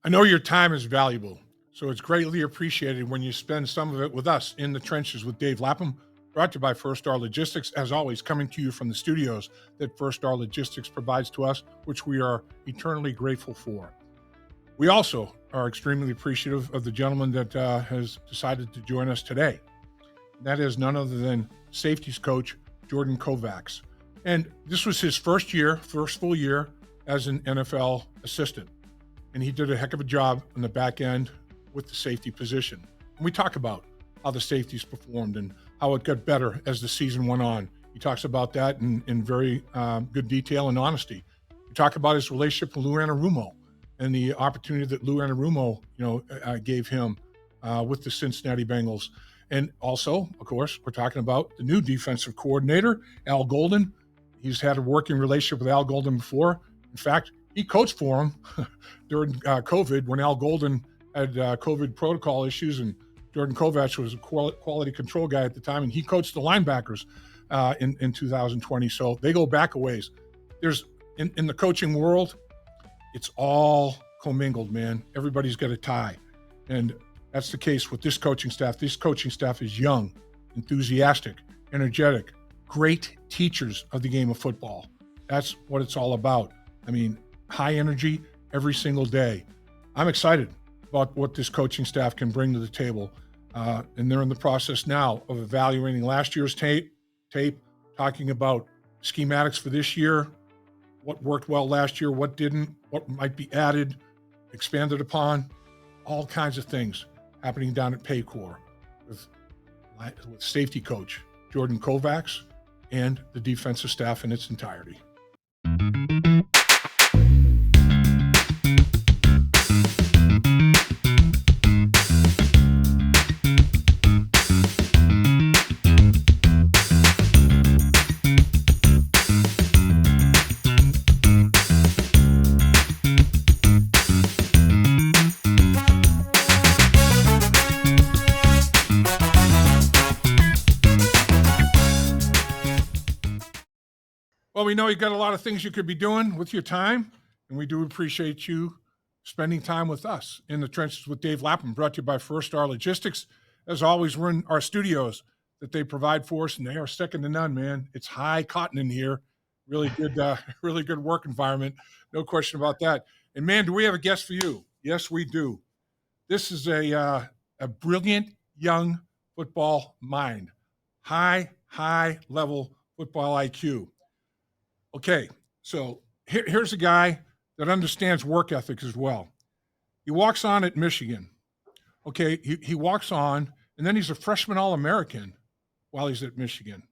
I know your time is valuable, so it's greatly appreciated when you spend some of it with us in the trenches with Dave Lapham, brought to you by First Star Logistics, as always, coming to you from the studios that First Star Logistics provides to us, which we are eternally grateful for. We also are extremely appreciative of the gentleman that has decided to join us today. That is none other than safeties coach Jordan Kovacs. And this was his first full year as an NFL assistant. And he did a heck of a job on the back end with the safety position. And we talk about how the safeties performed and how it got better as the season went on. He talks about that in very good detail and honesty. We talk about his relationship with Lou Anarumo and the opportunity that Lou Anarumo, gave him with the Cincinnati Bengals. And also, of course, we're talking about the new defensive coordinator, Al Golden. He's had a working relationship with Al Golden before. In fact, he coached for him during COVID when Al Golden had COVID protocol issues, and Jordan Kovacs was a quality control guy at the time, and he coached the linebackers in 2020. So they go back a ways. There's in the coaching world, it's all commingled, man. Everybody's got a tie, and that's the case with this coaching staff. This coaching staff is young, enthusiastic, energetic, great teachers of the game of football. That's what it's all about. I mean, high energy every single day. I'm excited about what this coaching staff can bring to the table. And they're in the process now of evaluating last year's tape, talking about schematics for this year, what worked well last year, what didn't, what might be added, expanded upon, all kinds of things happening down at Paycor with safety coach Jordan Kovacs and the defensive staff in its entirety. Well, we know you've got a lot of things you could be doing with your time, and we do appreciate you spending time with us in the trenches with Dave Lapham, brought to you by First Star Logistics. As always, we're in our studios that they provide for us, and they are second to none, man. It's high cotton in here. Really good work environment. No question about that. And, man, do we have a guest for you? Yes, we do. This is a brilliant young football mind, high-level football IQ. Okay, so here's a guy that understands work ethic as well. He walks on at Michigan. Okay, he walks on, and then he's a freshman All-American while he's at Michigan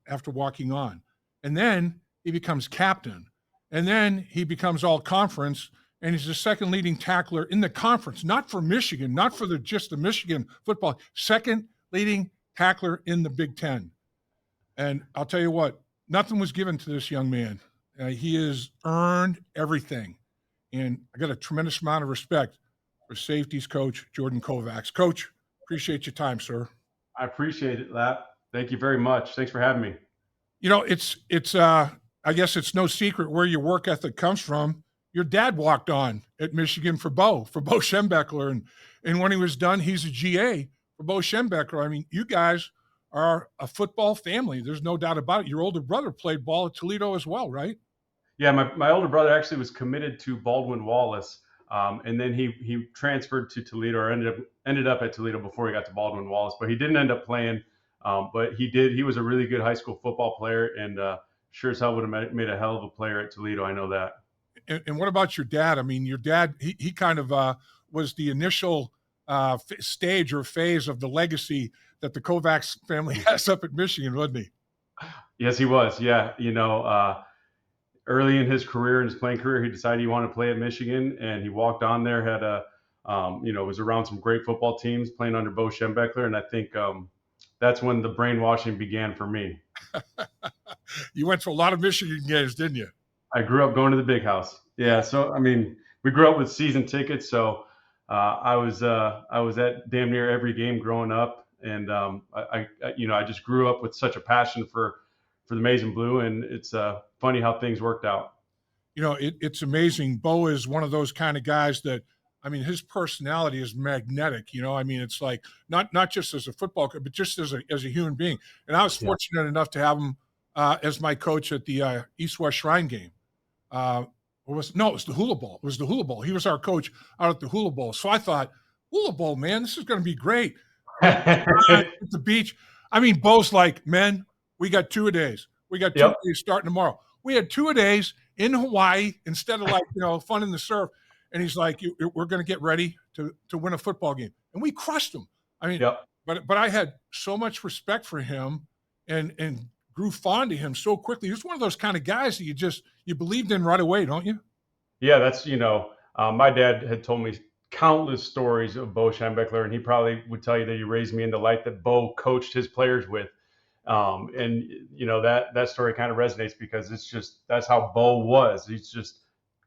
after walking on. And then he becomes captain. And then he becomes all-conference, and he's the second leading tackler in the conference, not for Michigan, not for just the Michigan football, second leading tackler in the Big Ten. And I'll tell you what, nothing was given to this young man. He has earned everything. And I got a tremendous amount of respect for safeties coach Jordan Kovacs. Coach, appreciate your time, sir. I appreciate it, Lap. Thank you very much. Thanks for having me. You know, it's I guess it's no secret where your work ethic comes from. Your dad walked on at Michigan for Bo Schembechler. And when he was done, he's a GA for Bo Schembechler. I mean, you guys are a football family. There's no doubt about it. Your older brother played ball at Toledo as well, right? Yeah, my older brother actually was committed to Baldwin Wallace, and then he transferred to Toledo, or ended up at Toledo before he got to Baldwin Wallace. But he didn't end up playing. But he did. He was a really good high school football player, and sure as hell would have made a hell of a player at Toledo. I know that. And what about your dad? I mean, your dad, he kind of was the initial stage or phase of the legacy that the Kovacs family has up at Michigan, wasn't he? Yes, he was. Yeah. Early in his career, in his playing career, he decided he wanted to play at Michigan, and he walked on there, had was around some great football teams playing under Bo Schembechler. And I think that's when the brainwashing began for me. You went to a lot of Michigan games, didn't you? I grew up going to the Big House. Yeah. So, I mean, we grew up with season tickets. So I was at damn near every game growing up. And I just grew up with such a passion for the Maize and Blue, and it's funny how things worked out. It's amazing. Bo is one of those kind of guys that I mean, his personality is magnetic. I mean, it's like not just as a football coach, but just as a human being. And I was Yeah. fortunate enough to have him as my coach at the East-West Shrine game. It was the Hula Bowl. It was the Hula Bowl. He was our coach out at the Hula Bowl. So I thought, Hula Bowl, man, this is going to be great. At the beach. I mean, Bo's like, men, we got 2-a-days. We got 2-a-days starting tomorrow. We had 2-a-days in Hawaii instead of fun in the surf. And he's like, we're going to get ready to win a football game. And we crushed them. I mean, but I had so much respect for him and grew fond of him so quickly. He was one of those kind of guys that you believed in right away, don't you? Yeah, that's, my dad had told me countless stories of Bo Schembechler, and he probably would tell you that he raised me in the light that Bo coached his players with. And that story kind of resonates because that's how Bo was. He's just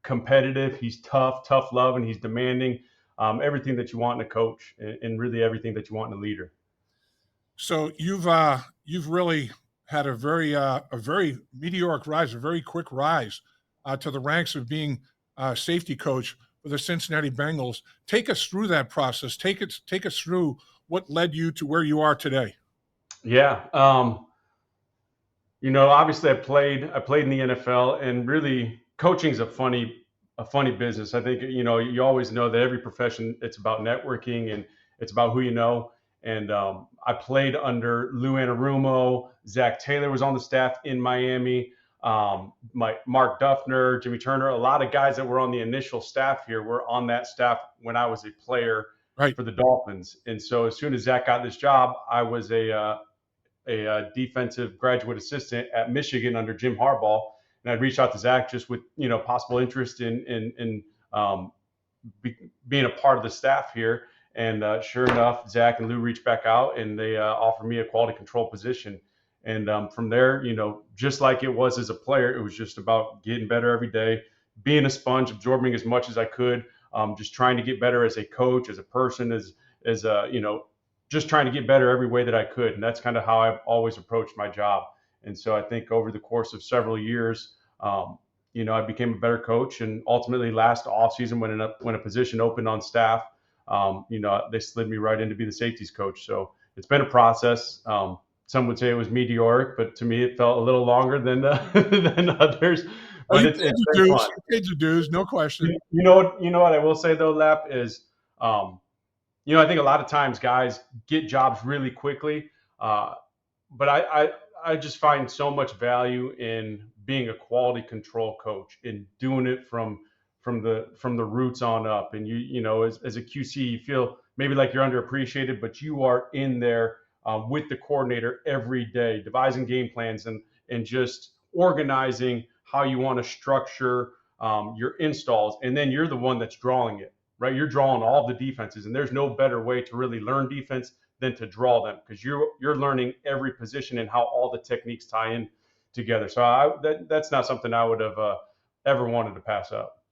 competitive. He's tough love, and he's demanding everything that you want in a coach and really everything that you want in a leader. So you've really had a very meteoric rise, a very quick rise to the ranks of being safety coach for the Cincinnati Bengals. Take us through that process. Take us through what led you to where you are today. Yeah. Obviously I played in the NFL, and really coaching is a funny business. I think, you always know that every profession, it's about networking and it's about who you know. And I played under Lou Anarumo. Zach Taylor was on the staff in Miami. Mark Duffner, Jimmy Turner, a lot of guys that were on the initial staff here were on that staff when I was a player for the Dolphins. And so as soon as Zach got this job, I was a defensive graduate assistant at Michigan under Jim Harbaugh. And I'd reach out to Zach just with, possible interest in being a part of the staff here. And sure enough, Zach and Lou reached back out, and they offered me a quality control position. And from there, just like it was as a player, it was just about getting better every day, being a sponge, absorbing as much as I could, just trying to get better as a coach, as a person, as just trying to get better every way that I could. And that's kind of how I've always approached my job. And so I think over the course of several years, I became a better coach, and ultimately last offseason when a position opened on staff, they slid me right in to be the safeties coach. So it's been a process. Some would say it was meteoric, but to me, it felt a little longer than than others. But you paid your dues, no question. You know what I will say though, Lap, is, I think a lot of times guys get jobs really quickly, but I just find so much value in being a quality control coach and doing it from the roots on up. And as a QC, you feel maybe like you're underappreciated, but you are in there with the coordinator every day, devising game plans and just organizing how you want to structure your installs. And then you're the one that's drawing it, right? You're drawing all the defenses, and there's no better way to really learn defense than to draw them, because you're learning every position and how all the techniques tie in together. So that's not something I would have ever wanted to pass up.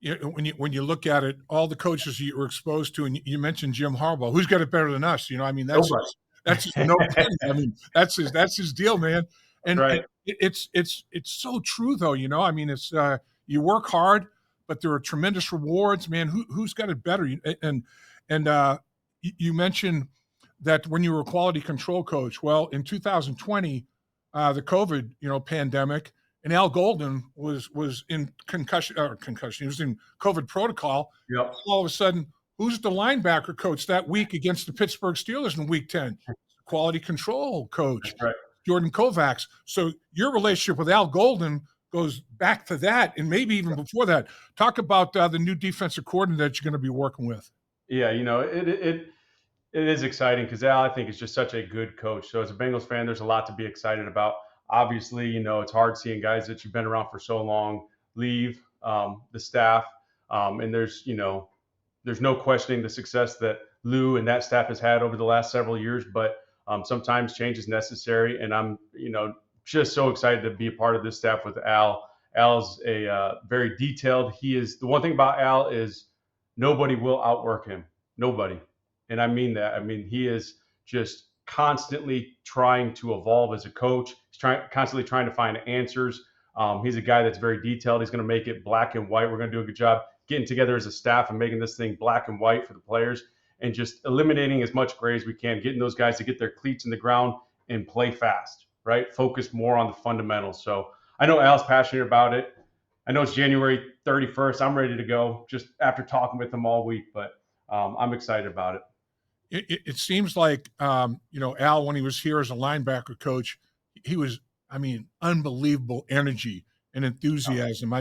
When you look at it, all the coaches you were exposed to, and you mentioned Jim Harbaugh, who's got it better than us? I mean, that's just no kidding. I mean, that's his deal, man. And, right. and it's so true, though. I mean, it's you work hard, but there are tremendous rewards, man. Who's got it better? And you mentioned that when you were a quality control coach. Well, in 2020, the COVID pandemic, and Al Golden was in concussion. He was in COVID protocol. Yep. All of a sudden, who's the linebacker coach that week against the Pittsburgh Steelers in Week 10? Quality control coach, right. Jordan Kovacs. So your relationship with Al Golden goes back to that, and maybe even before that. Talk about the new defensive coordinator that you're going to be working with. Yeah, it is exciting because Al, I think, is just such a good coach. So as a Bengals fan, there's a lot to be excited about. Obviously, it's hard seeing guys that you've been around for so long leave the staff, and there's no questioning the success that Lou and that staff has had over the last several years. But sometimes change is necessary, and I'm just so excited to be a part of this staff with Al. Al's a very detailed. The one thing about Al is nobody will outwork him. Nobody. And I mean that. I mean, he is just constantly trying to evolve as a coach. He's constantly trying to find answers. He's a guy that's very detailed. He's going to make it black and white. We're going to do a good job. getting together as a staff and making this thing black and white for the players and just eliminating as much gray as we can, getting those guys to get their cleats in the ground and play fast, right? Focus more on the fundamentals. So I know Al's passionate about it. I know it's January 31st. I'm ready to go just after talking with him all week, but I'm excited about it. It seems like, Al, when he was here as a linebacker coach, he was, unbelievable energy and enthusiasm.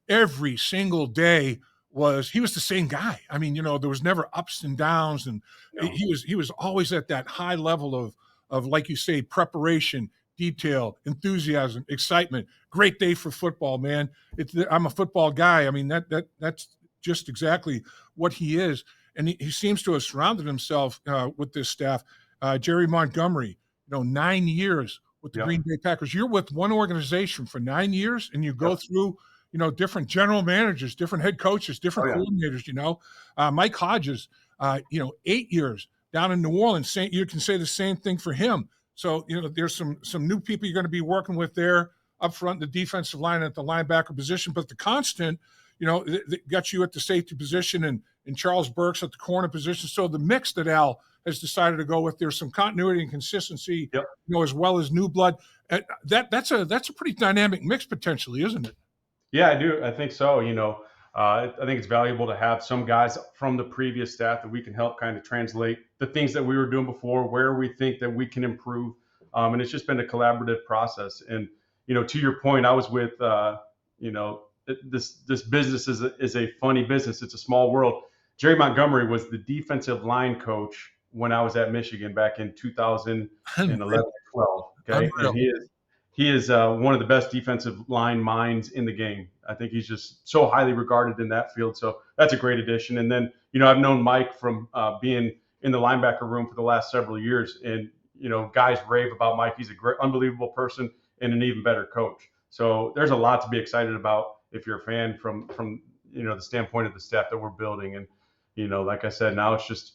Every single day he was the same guy. There was never ups and downs, and he was always at that high level of like you say, preparation, detail, enthusiasm, excitement. Great day for football, man. I'm a football guy. That's just exactly what he is. And he seems to have surrounded himself with this staff. Jerry Montgomery, 9 years with the Green Bay Packers. You're with one organization for 9 years, and you go through, different general managers, different head coaches, different coordinators. Mike Hodges, 8 years down in New Orleans. You can say the same thing for him. So, there's some new people you're going to be working with there up front, the defensive line at the linebacker position. But the constant, that got you at the safety position and Charles Burks at the corner position. So the mix that Al has decided to go with, there's some continuity and consistency, as well as new blood. That's a pretty dynamic mix potentially, isn't it? Yeah, I do. I think so. I think it's valuable to have some guys from the previous staff that we can help kind of translate the things that we were doing before, where we think that we can improve. And it's just been a collaborative process. And, to your point, I was with, this business is a funny business. It's a small world. Jerry Montgomery was the defensive line coach when I was at Michigan back in 2011, 12. Okay. And he is one of the best defensive line minds in the game. I think he's just so highly regarded in that field. So that's a great addition. And then, I've known Mike from being in the linebacker room for the last several years. And, guys rave about Mike. He's a great, unbelievable person and an even better coach. So there's a lot to be excited about if you're a fan from the standpoint of the staff that we're building. And, like I said, now it's just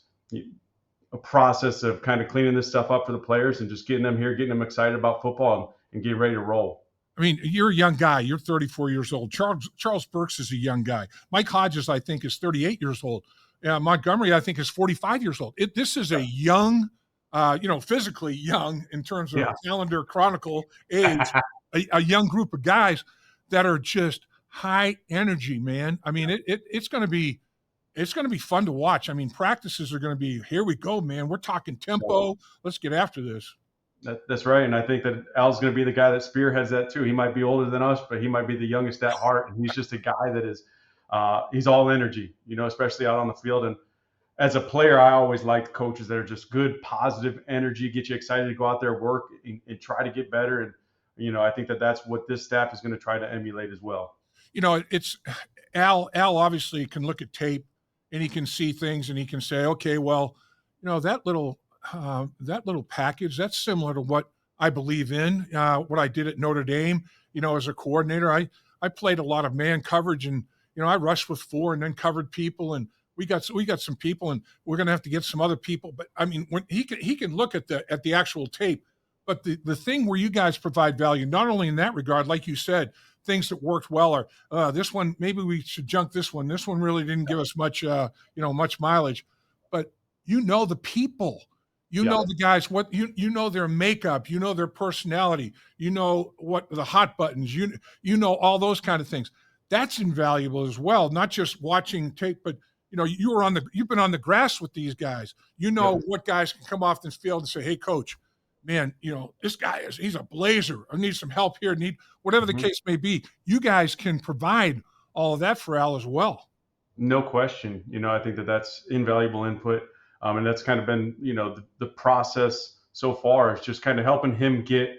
a process of kind of cleaning this stuff up for the players and just getting them here, getting them excited about football and getting ready to roll. You're a young guy. You're 34 years old. Charles Burks is a young guy. Mike Hodges, I think, is 38 years old. Montgomery, I think, is 45 years old. This is a young, physically young in terms of calendar chronicle age, a young group of guys that are just high energy, man. It's going to be fun to watch. Practices are going to be, here we go, man. We're talking tempo. Let's get after this. That's right. And I think that Al's going to be the guy that spearheads that too. He might be older than us, but he might be the youngest at heart. And he's just a guy that is, he's all energy, especially out on the field. And as a player, I always like coaches that are just good, positive energy, get you excited to go out there, work and try to get better. And, I think that that's what this staff is going to try to emulate as well. It's Al obviously can look at tape and he can see things and he can say, okay, well, that little package, that's similar to what I believe in, what I did at Notre Dame, as a coordinator. I played a lot of man coverage and, I rushed with 4 and then covered people. And we got some people and we're going to have to get some other people. But when he can look at the actual tape, but the thing where you guys provide value, not only in that regard, like you said, things that worked well are this one, maybe we should junk this one. This one really didn't give us much mileage, but the people, know the guys, what their makeup, their personality, what the hot buttons, all those kind of things. That's invaluable as well. Not just watching tape, but you've been on the grass with these guys. What guys can come off this field and say, hey, coach, man, this guy he's a blazer. I need some help here. Whatever the case may be. You guys can provide all of that for Al as well. No question. I think that that's invaluable input. And that's kind of been, the process so far is just kind of helping him get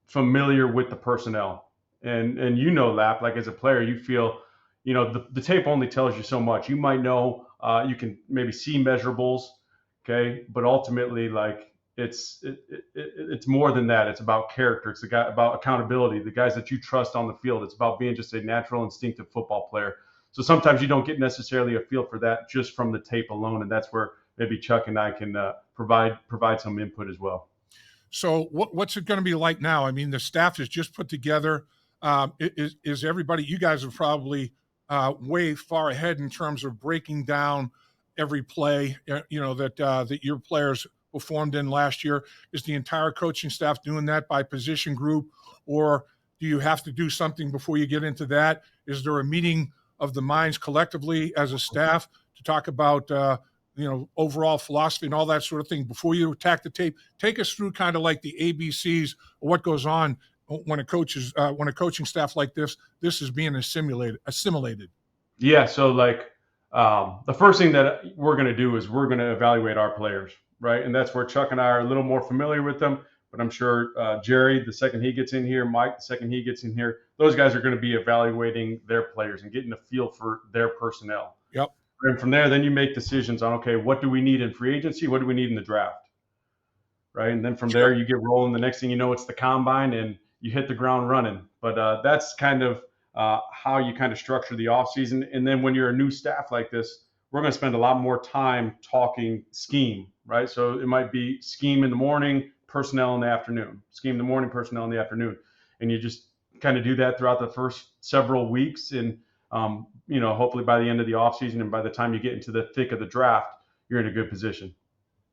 familiar with the personnel. And Lap, like as a player, you feel, the tape only tells you so much. You might know, you can maybe see measurables, okay, but ultimately, like it's more than that. It's about character. It's about accountability. The guys that you trust on the field. It's about being just a natural, instinctive football player. So sometimes you don't get necessarily a feel for that just from the tape alone, and that's where maybe Chuck and I can provide some input as well. So what's it going to be like now? The staff is just put together. Is everybody? You guys have probably way far ahead in terms of breaking down every play, that your players performed in last year? Is the entire coaching staff doing that by position group, or do you have to do something before you get into that? Is there a meeting of the minds collectively as a staff to talk about overall philosophy and all that sort of thing before you attack the tape? Take us through kind of like the ABCs of what goes on when a coaching staff like this is being assimilated. Yeah. So the first thing that we're going to do is we're going to evaluate our players, right? And that's where Chuck and I are a little more familiar with them. But I'm sure Jerry, the second he gets in here, Mike, the second he gets in here, those guys are going to be evaluating their players and getting a feel for their personnel. Yep. And from there, then you make decisions on, okay, what do we need in free agency? What do we need in the draft? Right. And then from there, you get rolling. The next thing you know, it's the combine and you hit the ground running. But that's kind of how you kind of structure the offseason. And then when you're a new staff like this, we're going to spend a lot more time talking scheme, right? So it might be scheme in the morning, personnel in the afternoon, scheme in the morning, personnel in the afternoon. And you just kind of do that throughout the first several weeks. And, hopefully by the end of the offseason and by the time you get into the thick of the draft, you're in a good position.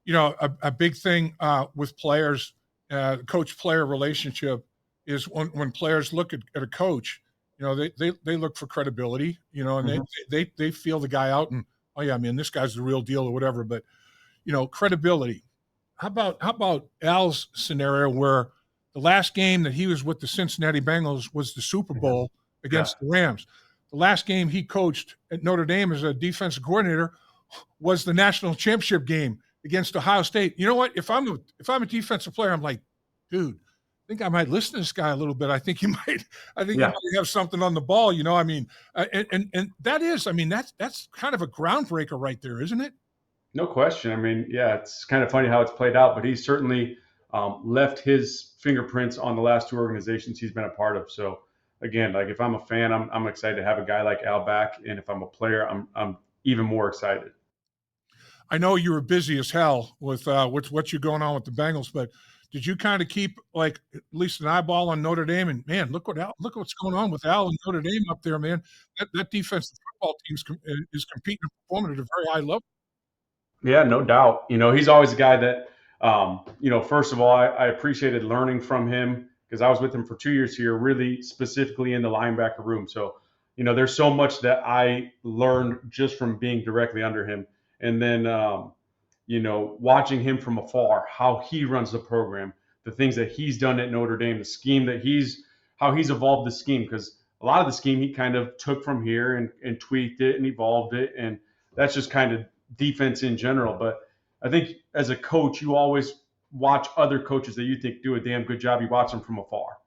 A big thing with players, coach-player relationship is when players look at a coach, they look for credibility, and mm-hmm. they feel the guy out and, oh yeah, man, this guy's the real deal or whatever. But, credibility. How about Al's scenario where the last game that he was with the Cincinnati Bengals was the Super Bowl against the Rams? The last game he coached at Notre Dame as a defensive coordinator was the national championship game against Ohio State. You know what? If I'm a defensive player, I'm like, dude, I think I might listen to this guy a little bit. I think he might have something on the ball. And that is, that's kind of a groundbreaker right there, isn't it? No question. It's kind of funny how it's played out, but he's certainly left his fingerprints on the last two organizations he's been a part of. So again, like if I'm a fan, I'm excited to have a guy like Al back, and if I'm a player, I'm even more excited. I know you were busy as hell with what you're going on with the Bengals, but did you kind of keep like at least an eyeball on Notre Dame? And man, look what's going on with Al and Notre Dame up there, man. That defensive football team is competing and performing at a very high level. Yeah, no doubt. He's always a guy that, first of all, I appreciated learning from him because I was with him for 2 years here, really specifically in the linebacker room. So, there's so much that I learned just from being directly under him. And then, watching him from afar, how he runs the program, the things that he's done at Notre Dame, the scheme that how he's evolved the scheme. Because a lot of the scheme he kind of took from here and tweaked it and evolved it. And that's just kind of defense in general. But I think as a coach, you always watch other coaches that you think do a damn good job. You watch them from afar.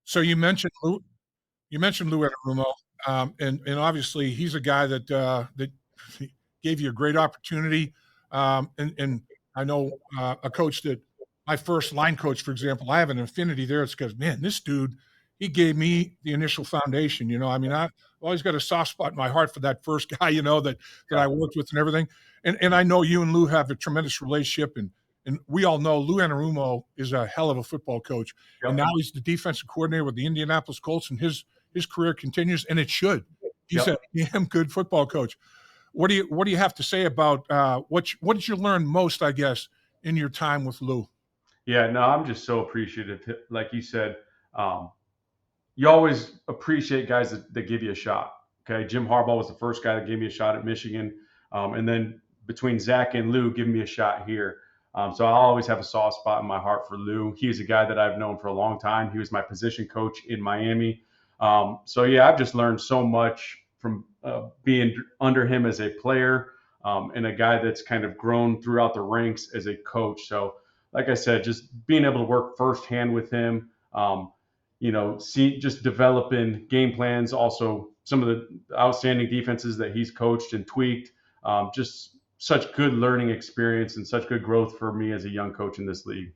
So you mentioned Lou Anarumo, and obviously he's a guy that gave you a great opportunity. And I know a coach that my first line coach, for example, I have an affinity there. It's because, man, this dude, he gave me the initial foundation. I've always got a soft spot in my heart for that first guy, that I worked with and everything. And I know you and Lou have a tremendous relationship. And we all know Lou Anarumo is a hell of a football coach. Yep. And now he's the defensive coordinator with the Indianapolis Colts, and his career continues, and it should. He's a damn good football coach. What do you have to say about what did you learn most, I guess, in your time with Lou? Yeah, no, I'm just so appreciative. Like you said, you always appreciate guys that give you a shot. Okay, Jim Harbaugh was the first guy that gave me a shot at Michigan, and then between Zach and Lou giving me a shot here. So I'll always have a soft spot in my heart for Lou. He's a guy that I've known for a long time. He was my position coach in Miami. I've just learned so much from being under him as a player and a guy that's kind of grown throughout the ranks as a coach. So like I said, just being able to work firsthand with him, just developing game plans, also some of the outstanding defenses that he's coached and tweaked, just such good learning experience and such good growth for me as a young coach in this league.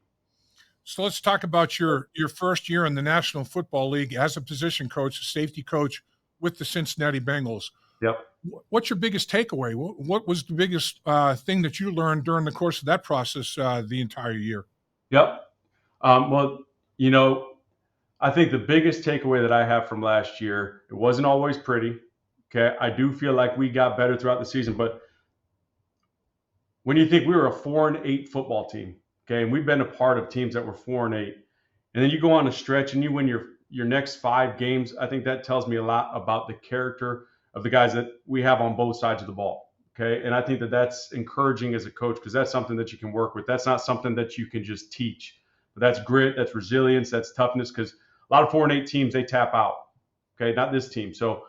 So let's talk about your first year in the National Football League as a position coach, a safety coach with the Cincinnati Bengals. Yep. What's your biggest takeaway? What was the biggest thing that you learned during the course of that process the entire year? Yep. I think the biggest takeaway that I have from last year, it wasn't always pretty. Okay, I do feel like we got better throughout the season, but when you think we were a 4-8 football team, okay, and we've been a part of teams that were 4-8, and then you go on a stretch and you win your next 5 games, I think that tells me a lot about the character of the guys that we have on both sides of the ball. Okay, and I think that that's encouraging as a coach because that's something that you can work with. That's not something that you can just teach. But that's grit, that's resilience, that's toughness. Because a lot of 4-8 teams they tap out. Okay, not this team. So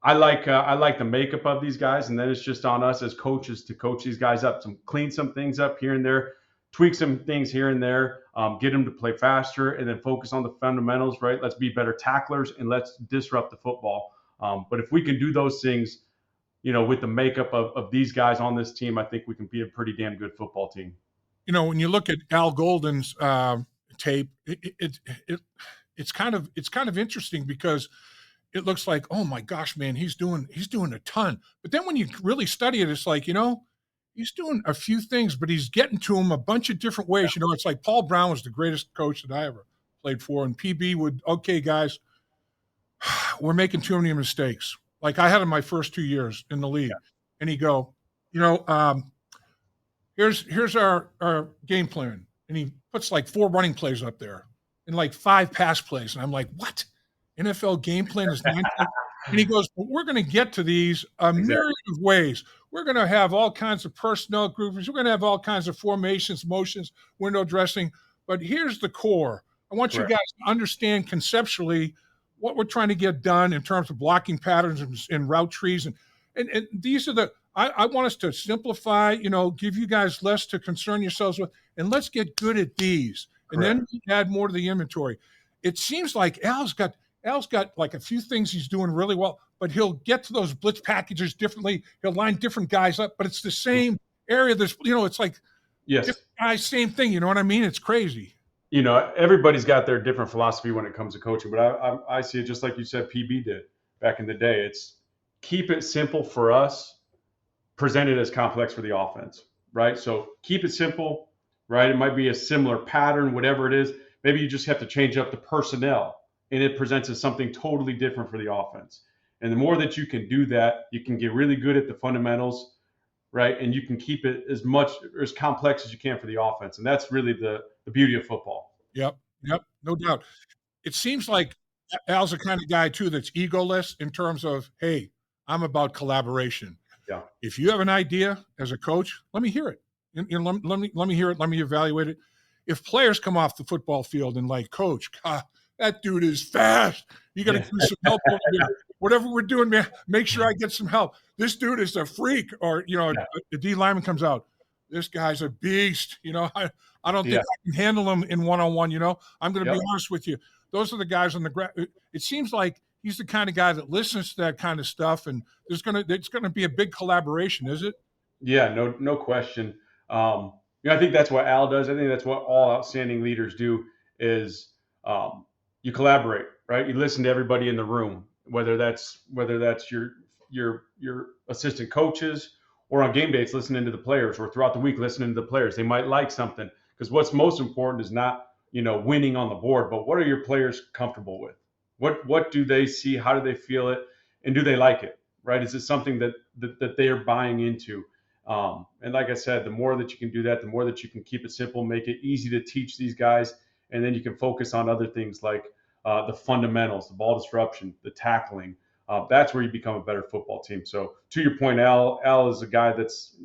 I like the makeup of these guys, and then it's just on us as coaches to coach these guys up, clean some things up here and there, tweak some things here and there, get them to play faster, and then focus on the fundamentals. Right? Let's be better tacklers and let's disrupt the football. But if we can do those things, with the makeup of these guys on this team, I think we can be a pretty damn good football team. When you look at Al Golden's tape, it's kind of interesting because it looks like, oh my gosh, man, he's doing a ton. But then when you really study it, it's like, he's doing a few things, but he's getting to them a bunch of different ways. It's like Paul Brown was the greatest coach that I ever played for, and PB would, okay, guys, we're making too many mistakes. Like I had in my first 2 years in the league, and he'd go, here's our game plan, and he puts like 4 running plays up there and like 5 pass plays, and I'm like, what? NFL game plan is 9 plays? And he goes, but we're going to get to these a myriad of ways. We're going to have all kinds of personnel groupings. We're going to have all kinds of formations, motions, window dressing. But here's the core. I want you guys to understand conceptually what we're trying to get done in terms of blocking patterns and route trees. And these are I want us to simplify, give you guys less to concern yourselves with, and let's get good at these. And then add more to the inventory. It seems like Al's got like a few things he's doing really well, but he'll get to those blitz packages differently. He'll line different guys up, but it's the same area. It's like different guys, same thing. You know what I mean? It's crazy. Everybody's got their different philosophy when it comes to coaching, but I see it just like you said PB did back in the day. It's keep it simple for us, present it as complex for the offense, right? So keep it simple, right? It might be a similar pattern, whatever it is. Maybe you just have to change up the personnel, and it presents as something totally different for the offense. And the more that you can do that, you can get really good at the fundamentals, right? And you can keep it as much or as complex as you can for the offense. And that's really the beauty of football. Yep, no doubt. It seems like Al's the kind of guy, too, that's egoless in terms of, hey, I'm about collaboration. Yeah. If you have an idea as a coach, let me hear it. Let me hear it. Let me evaluate it. If players come off the football field and like, Coach, God, that dude is fast. You got to give me some help over there. Whatever we're doing, man, make sure I get some help. This dude is a freak. Or, the D lineman comes out. This guy's a beast. I don't think I can handle him in one-on-one. I'm going to be honest with you. Those are the guys on the ground. It seems like he's the kind of guy that listens to that kind of stuff, and it's going to be a big collaboration, is it? Yeah, no question. I think that's what Al does. I think that's what all outstanding leaders do is you collaborate, right? You listen to everybody in the room, whether that's your assistant coaches or on game days listening to the players, or throughout the week listening to the players. They might like something, because what's most important is not winning on the board, but what are your players comfortable with? What do they see? How do they feel it? And do they like it? Right? Is it something that they are buying into? And like I said, the more that you can do that, the more that you can keep it simple, make it easy to teach these guys, and then you can focus on other things like the fundamentals, the ball disruption, the tackling. That's where you become a better football team. So to your point, Al is a guy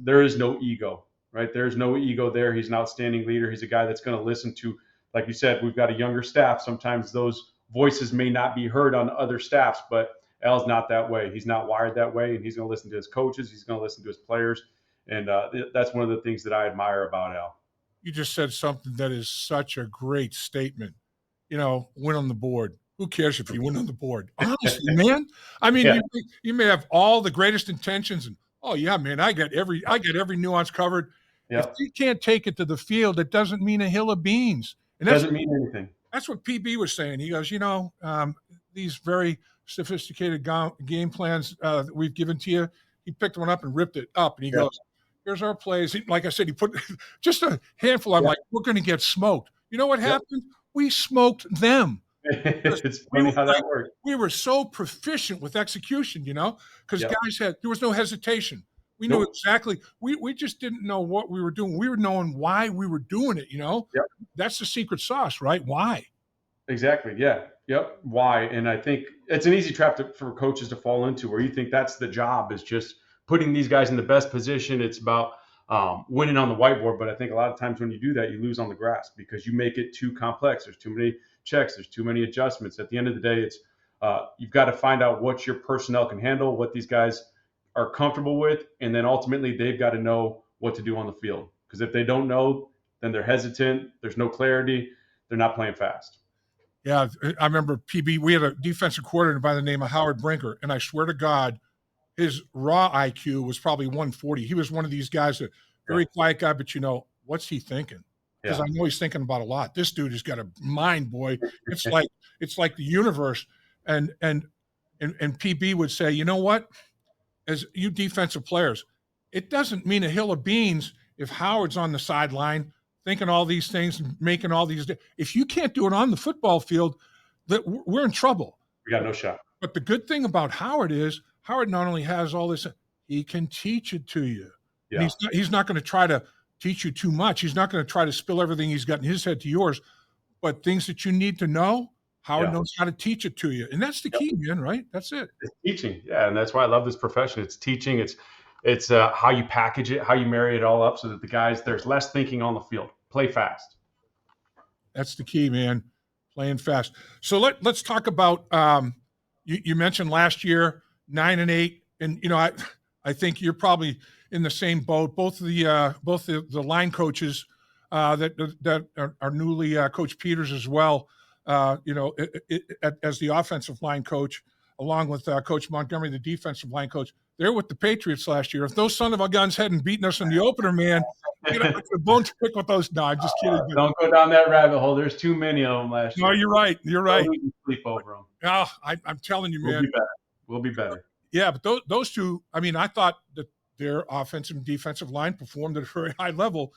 there is no ego, right? There's no ego there. He's an outstanding leader. He's a guy that's going to listen to, like you said, we've got a younger staff. Sometimes those voices may not be heard on other staffs, but Al's not that way. He's not wired that way, and he's going to listen to his coaches. He's going to listen to his players. And that's one of the things that I admire about Al. You just said something that is such a great statement. Win on the board. Who cares if you win on the board? Honestly, man. I mean, you may have all the greatest intentions, and oh yeah, man, I got every nuance covered. If you can't take it to the field, it doesn't mean a hill of beans. And that doesn't mean anything. That's what PB was saying. He goes, these very sophisticated game plans that we've given to you. He picked one up and ripped it up, and he goes, here's our plays. Like I said, he put just a handful. I'm like, we're going to get smoked. You know what happened? We smoked them. It's We funny were how like, that works. we were so proficient with execution, because Yep. there was no hesitation. We knew Nope. exactly. We just didn't know what we were doing. We were knowing why we were doing it. Yep. That's the secret sauce, right? Why? Exactly. Yeah. Yep. Why? And I think it's an easy trap for coaches to fall into, where you think that's the job, is just putting these guys in the best position. It's about winning on the whiteboard. But I think a lot of times when you do that, you lose on the grass because you make it too complex. There's too many checks. There's too many adjustments. At the end of the day, it's you've got to find out what your personnel can handle, what these guys are comfortable with, and then ultimately they've got to know what to do on the field. Because if they don't know, then they're hesitant. There's no clarity. They're not playing fast. Yeah, I remember PB. We had a defensive coordinator by the name of Howard Brinker, and I swear to God, his raw IQ was probably 140. He was one of these guys that very quiet guy, but what's he thinking? Because I know he's thinking about a lot. This dude has got a mind, boy. It's like the universe. And PB would say, you know what? As you defensive players, it doesn't mean a hill of beans if Howard's on the sideline thinking all these things and making all these. If you can't do it on the football field, that we're in trouble. We got no shot. But the good thing about Howard is Howard not only has all this, he can teach it to you. Yeah. And he's not going to try to teach you too much. He's not going to try to spill everything he's got in his head to yours. But things that you need to know, Howard knows how to teach it to you. And that's the key, man, right? That's it. It's teaching. Yeah. And that's why I love this profession. It's teaching. It's how you package it, how you marry it all up so that the guys, there's less thinking on the field. Play fast. That's the key, man. Playing fast. So let's talk about you mentioned last year 9-8, and I think you're probably in the same boat. Both the line coaches that are newly Coach Peters as well. As the offensive line coach, along with Coach Montgomery, the defensive line coach. They're with the Patriots last year. If those son of a guns hadn't beaten us in the opener, man, the bones pick with those. No, I'm just kidding. Don't go down that rabbit hole. There's too many of them last year. No, you're right. You're right. Sleep over them. Oh, I'm telling you, man. We'll be better. Yeah, but those two, I thought that their offensive and defensive line performed at a very high level,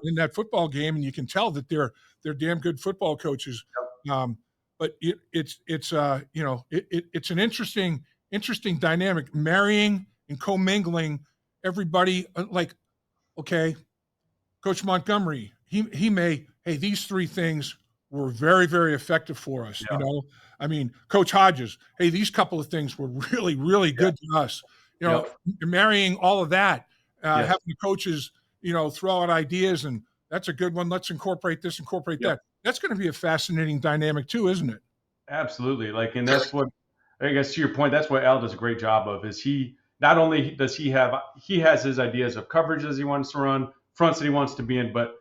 in that football game, and you can tell that they're damn good football coaches. Yep. But it's an interesting dynamic, marrying and commingling everybody. Okay, Coach Montgomery, he may, hey, these three things were very, very effective for us. Yeah. Coach Hodges, hey, these couple of things were really, really good to us. Marrying all of that, having the coaches, throw out ideas, and that's a good one. Let's incorporate this, incorporate that. That's going to be a fascinating dynamic too, isn't it? Absolutely. And that's what, I guess to your point, that's what Al does a great job of, is he not only does he has his ideas of coverages he wants to run, fronts that he wants to be in, but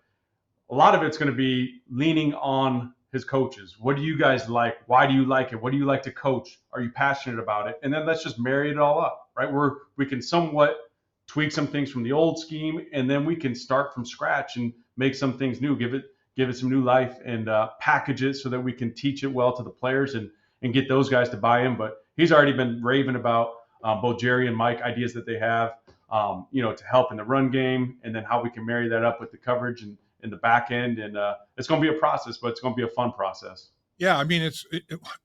a lot of it's going to be leaning on his coaches. What do you guys like? Why do you like it? What do you like to coach? Are you passionate about it? And then let's just marry it all up, right? We can somewhat tweak some things from the old scheme, and then we can start from scratch and make some things new, give it some new life, and package it so that we can teach it well to the players and get those guys to buy in. But he's already been raving about both Jerry and Mike ideas that they have, to help in the run game, and then how we can marry that up with the coverage and in the back end. And it's going to be a process, but it's going to be a fun process. Yeah. If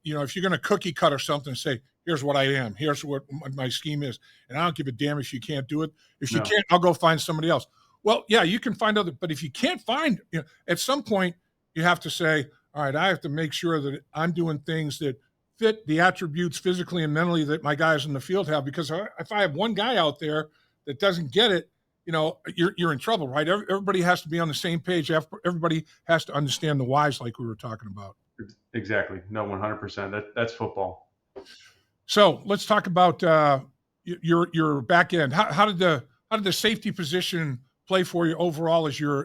you're going to cookie cut or something, say, here's what I am, here's what my scheme is. And I don't give a damn if you can't do it. If you can't, I'll go find somebody else. Well, yeah, you can find other, but if you can't find, at some point you have to say, all right, I have to make sure that I'm doing things that fit the attributes physically and mentally that my guys in the field have. Because if I have one guy out there that doesn't get it, you're in trouble, right? Everybody has to be on the same page. Everybody has to understand the whys, like we were talking about. Exactly. No, 100%. That's football. So let's talk about your back end. How did the safety position play for you overall as you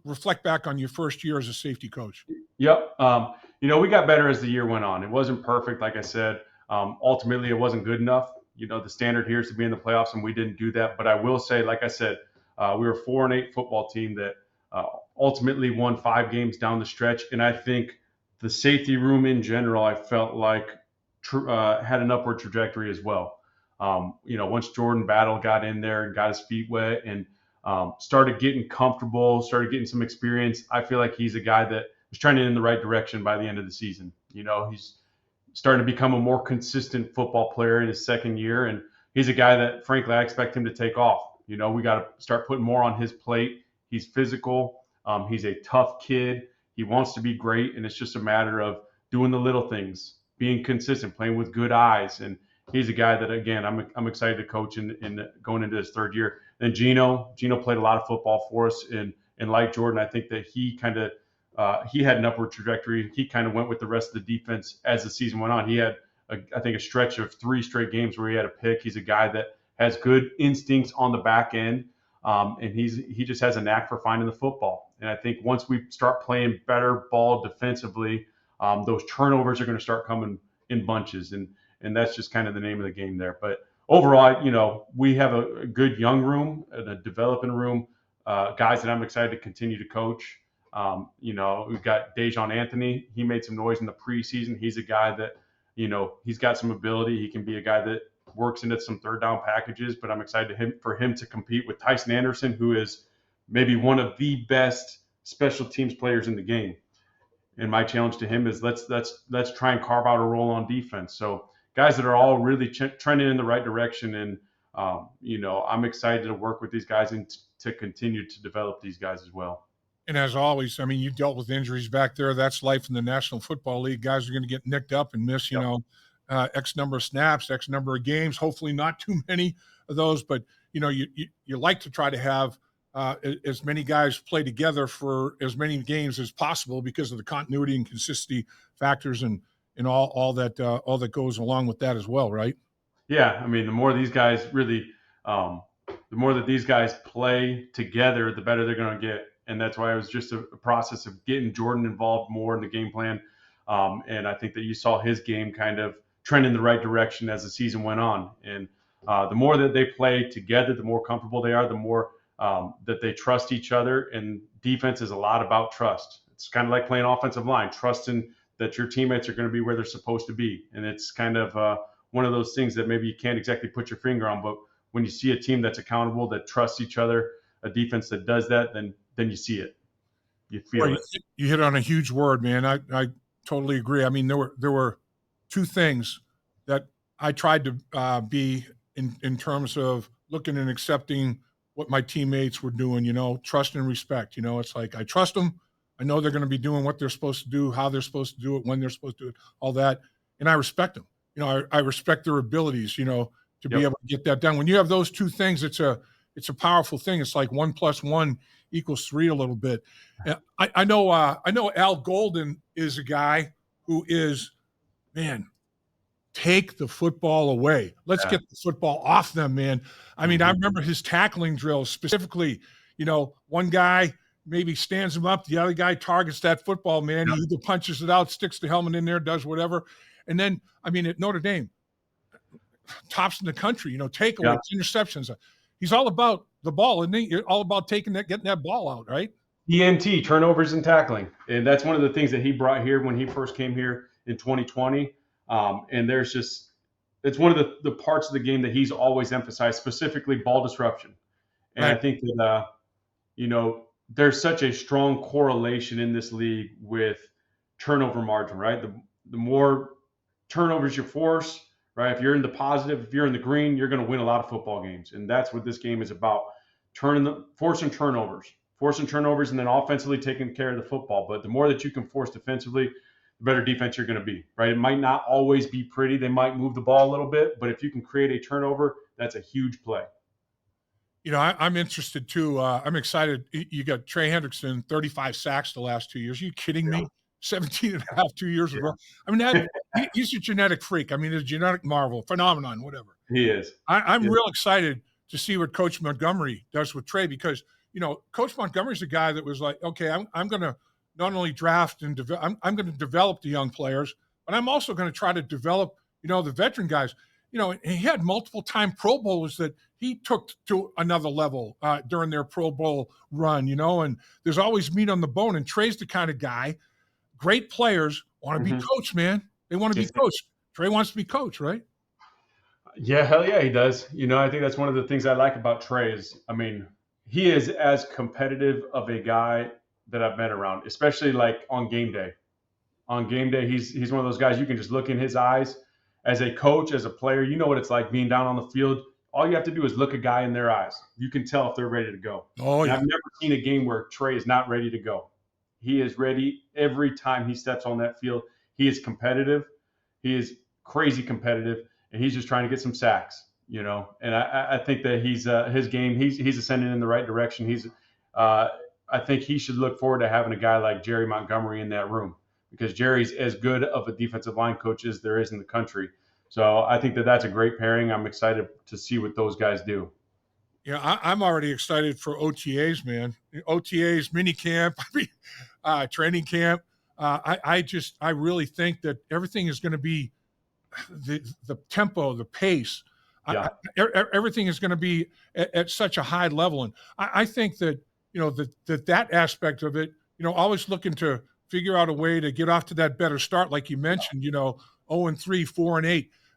reflect back on your first year as a safety coach? Yep. We got better as the year went on. It wasn't perfect, like I said. Ultimately, it wasn't good enough. The standard here is to be in the playoffs, and we didn't do that. But I will say, like I said, we were a 4-8 football team that ultimately won 5 games down the stretch. And I think the safety room in general, I felt like had an upward trajectory as well. Once Jordan Battle got in there and got his feet wet and started getting comfortable, started getting some experience, I feel like he's a guy was trending in the right direction by the end of the season. He's starting to become a more consistent football player in his second year, and he's a guy that, frankly, I expect him to take off. We got to start putting more on his plate. He's physical. He's a tough kid. He wants to be great, and it's just a matter of doing the little things, being consistent, playing with good eyes. And he's a guy that, again, I'm excited to coach in going into his third year. And Geno played a lot of football for us, and like Jordan, I think that he had an upward trajectory. He kind of went with the rest of the defense as the season went on. He had, I think, a stretch of 3 straight games where he had a pick. He's a guy that has good instincts on the back end, and he just has a knack for finding the football. And I think once we start playing better ball defensively, those turnovers are going to start coming in bunches, and that's just kind of the name of the game there. But overall, we have a good young room, a developing room, guys that I'm excited to continue to coach. We've got Dejon Anthony. He made some noise in the preseason. He's a guy that, he's got some ability. He can be a guy that works into some third down packages, but I'm excited for him to compete with Tyson Anderson, who is maybe one of the best special teams players in the game. And my challenge to him is let's try and carve out a role on defense. So guys that are all really trending in the right direction. And, I'm excited to work with these guys and to continue to develop these guys as well. And as always, I mean, you dealt with injuries back there. That's life in the National Football League. Guys are going to get nicked up and miss, X number of snaps, X number of games. Hopefully not too many of those, but, you like to try to have as many guys play together for as many games as possible because of the continuity and consistency factors and all that goes along with that as well, right? Yeah, I mean, the more these guys really, the more that these guys play together, the better they're going to get. And that's why it was just a process of getting Jordan involved more in the game plan. And I think that you saw his game kind of trend in the right direction as the season went on. And the more that they play together, the more comfortable they are, the more that they trust each other. And defense is a lot about trust. It's kind of like playing offensive line, trusting that your teammates are going to be where they're supposed to be. And it's kind of one of those things that maybe you can't exactly put your finger on, but when you see a team that's accountable, that trusts each other, a defense that does that, then you see it. You feel it. You hit on a huge word, man. I totally agree. I mean, there were 2 things that I tried to be in terms of looking and accepting what my teammates were doing, trust and respect. It's like I trust them. I know they're going to be doing what they're supposed to do, how they're supposed to do it, when they're supposed to do it, all that. And I respect them. I respect their abilities, to be able to get that done. When you have those 2 things, it's a powerful thing. It's like 1 + 1 = 3 a little bit. I know Al Golden is a guy who is, man, take the football away. Let's get the football off them, man. I mean, I remember his tackling drills specifically. One guy maybe stands him up, the other guy targets that football, man. He either punches it out, sticks the helmet in there, does whatever. And then, I mean, at Notre Dame, tops in the country, takeaways, interceptions. He's all about the ball, isn't he? All about getting that ball out, right? ENT, turnovers and tackling. And that's one of the things that he brought here when he first came here in 2020. And it's one of the parts of the game that he's always emphasized, specifically ball disruption. And right. I think that, there's such a strong correlation in this league with turnover margin, right? The more turnovers you force, right? If you're in the positive, if you're in the green, you're going to win a lot of football games. And that's what this game is about. Forcing turnovers and then offensively taking care of the football. But the more that you can force defensively, the better defense you're going to be, right? It might not always be pretty. They might move the ball a little bit, but if you can create a turnover, that's a huge play. I'm interested too. I'm excited. You got Trey Hendrickson, 35 sacks the last 2 years. Are you kidding me? 17 and a half, 2 years ago. I mean, he's a genetic freak. I mean, a genetic marvel, phenomenon, whatever. He is. I'm real excited to see what Coach Montgomery does with Trey because, Coach Montgomery's a guy that was like, okay, I'm going to not only draft and I'm going to develop the young players, but I'm also going to try to develop, the veteran guys. He had multiple time Pro Bowlers that he took to another level during their Pro Bowl run, and there's always meat on the bone. And Trey's the kind of guy, great players want to be coached, man. They want to be coached. Trey wants to be coached, right? Yeah, hell yeah, he does. I think that's one of the things I like about Trey is, I mean, he is as competitive of a guy that I've been around, especially like on game day. On game day, he's one of those guys you can just look in his eyes as a coach, as a player. You know what it's like being down on the field. All you have to do is look a guy in their eyes. You can tell if they're ready to go. Oh, and yeah. I've never seen a game where Trey is not ready to go. He is ready every time he steps on that field. He is competitive. He is crazy competitive, and he's just trying to get some sacks, you know. And I think that he's his game. He's ascending in the right direction. I think he should look forward to having a guy like Jerry Montgomery in that room, because Jerry's as good of a defensive line coach as there is in the country. So I think that that's a great pairing. I'm excited to see what those guys do. Yeah, I'm already excited for OTAs, man. OTAs, mini camp, training camp. I really think that everything is going to be the tempo, the pace. Yeah. Everything is going to be at such a high level, and I think that that aspect of it, always looking to figure out a way to get off to that better start, like you mentioned. 0-3,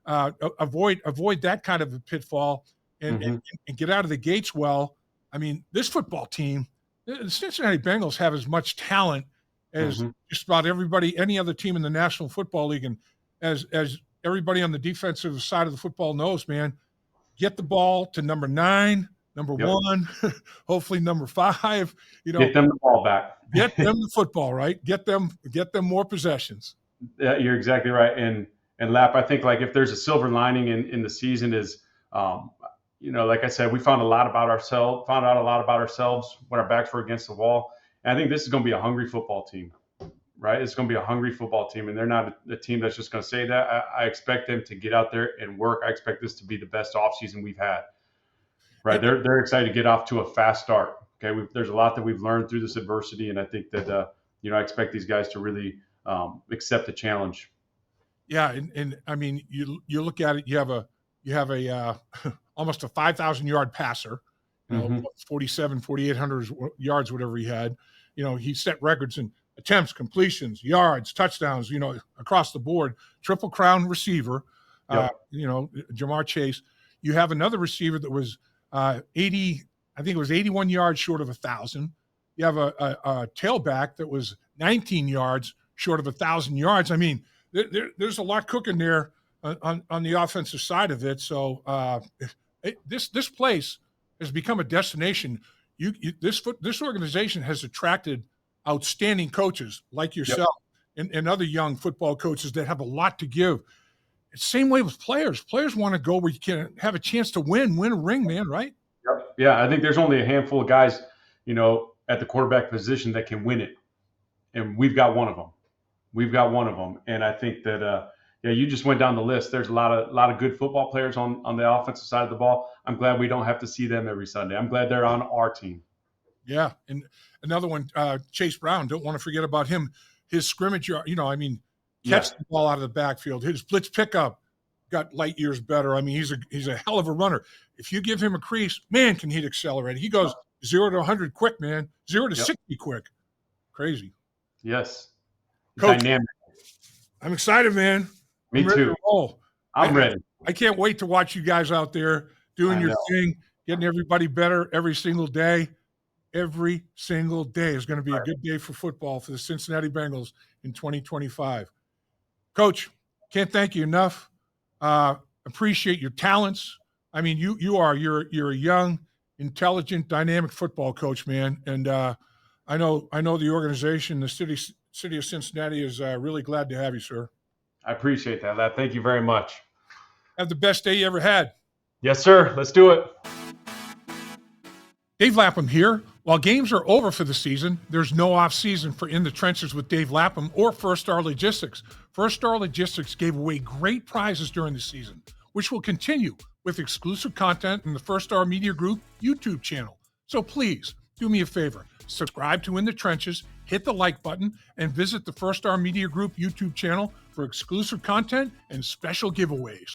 4-8. Avoid that kind of a pitfall. And get out of the gates well. I mean, this football team, the Cincinnati Bengals, have as much talent as just about everybody, any other team in the National Football League. And as everybody on the defensive side of the football knows, man, get the ball to number 9, number 1, hopefully number 5. Get them the ball back. Get them the football, right? Get them more possessions. Yeah, you're exactly right. And Lap, I think like if there's a silver lining in the season is like I said, we found out a lot about ourselves when our backs were against the wall. And I think this is going to be a hungry football team, right? It's going to be a hungry football team, and they're not a team that's just going to say that. I expect them to get out there and work. I expect this to be the best offseason we've had, right? They're excited to get off to a fast start. Okay, there's a lot that we've learned through this adversity, and I think that I expect these guys to really accept the challenge. Yeah, and I mean, you look at it. You have a almost a 5,000-yard passer, 4,800 yards, whatever he had. He set records in attempts, completions, yards, touchdowns, across the board. Triple crown receiver, Jamar Chase. You have another receiver that was 81 yards short of 1,000. You have a tailback that was 19 yards short of 1,000 yards. I mean, there's a lot cooking there on the offensive side of it. So this place has become a destination. This organization has attracted outstanding coaches like yourself and other young football coaches that have a lot to give. It's the same way with players. Players want to go where you can have a chance to win a ring, man, right? Yep. Yeah, I think there's only a handful of guys, at the quarterback position that can win it. And we've got one of them. And I think that you just went down the list. There's a lot of good football players on the offensive side of the ball. I'm glad we don't have to see them every Sunday. I'm glad they're on our team. Yeah, and another one, Chase Brown. Don't want to forget about him. His scrimmage, catch the ball out of the backfield. His blitz pickup got light years better. I mean, he's a hell of a runner. If you give him a crease, man, can he accelerate? He goes 0 to 100 quick, man. 0 to 60 quick. Crazy. Yes. Coach, dynamic. I'm excited, man. Me too. I'm ready. I can't wait to watch you guys out there doing your thing, getting everybody better every single day. Every single day is going to be a good day for football for the Cincinnati Bengals in 2025. Coach, can't thank you enough. Appreciate your talents. I mean, you're a young, intelligent, dynamic football coach, man. And I know the organization, the city of Cincinnati is really glad to have you, sir. I appreciate that, lad. Thank you very much. Have the best day you ever had. Yes, sir. Let's do it. Dave Lapham here. While games are over for the season, there's no off-season for In the Trenches with Dave Lapham or First Star Logistics. First Star Logistics gave away great prizes during the season, which will continue with exclusive content in the First Star Media Group YouTube channel. So please, do me a favor. Subscribe to In the Trenches, hit the like button, and visit the First Star Media Group YouTube channel for exclusive content and special giveaways.